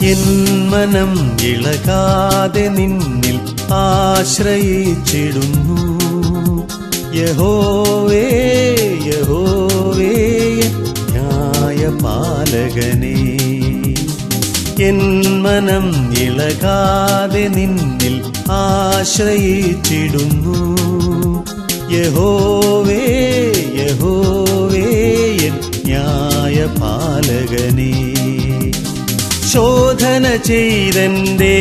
N മനം ഇളകാതെ നിന്നിൽ ആശ്രയിച്ചിടുന്നു. യഹോവേ യഹോവേ ന്യായപാലകനേ, എൻ മനം ഇളകാതെ നിന്നിൽ ആശ്രയിച്ചിടുന്നു. യഹോവേ യഹോവേ ന്യായപാലകനേ, ശോധന ചെയ്തെന്റെ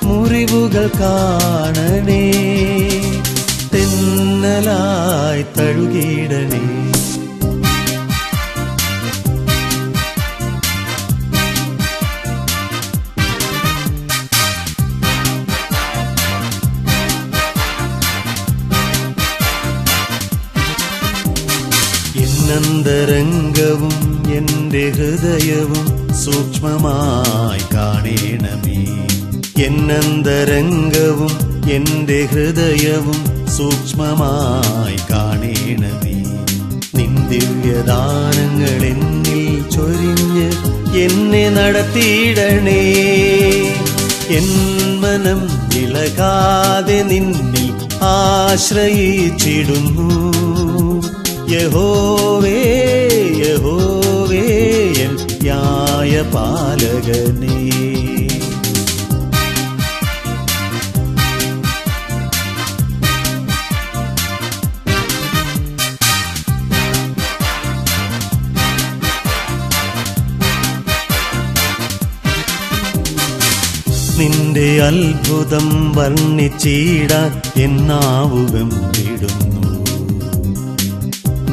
മുറിവുകൾ കാണണേ, തെന്നലായി തഴുകിടണേ. എന്നന്തരംഗവും എന്റെ ഹൃദയവും സൂക്ഷ്മമായി കാണണമേ. എന്നന്തരംഗവും എന്റെ ഹൃദയവും സൂക്ഷ്മമായി കാണണമേ. നിൻ ദിവ്യദാനങ്ങൾ എന്നിൽ ചൊരിഞ്ഞ് എന്നെ നടത്തിയിടണേ. എൻ മനം ഇളകാതെ നിന്നിൽ ആശ്രയിച്ചിടുന്നു. യഹോവേ യഹോവേ ന്യായപാലകനേ, നിന്റെ അത്ഭുതം വർണ്ണിച്ചിടാൻ എന്നാവുകം വിടുന്നു.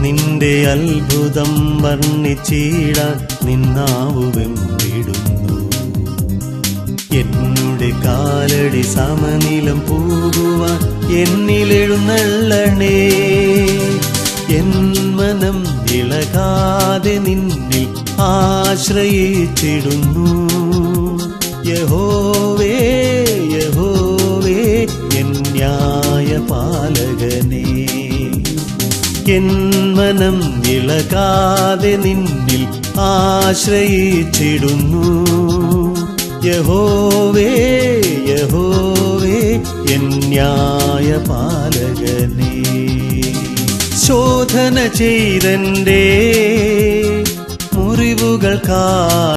നിന്റെ അത്ഭുതം വർണ്ണിച്ചിടാൻ നിന്നാവുകം വിടുന്നു. എന്നുടെ കാലടി സമനിലം പോകുവാൻ എന്നിലെഴുന്നള്ളണേ. എൻ മനം ഇളകാതെ നിന്നിൽ ആശ്രയിച്ചിടുന്നു. യഹോവേ യഹോവേ ന്യായപാലകനേ, എൻ മനം ഇളകാതെ നിന്നിൽ ആശ്രയിച്ചിടുന്നു. യഹോവേ യഹോവേ ന്യായപാലകനേ, ശോധന ചെയ്തെന്റെ മുറിവുകൾ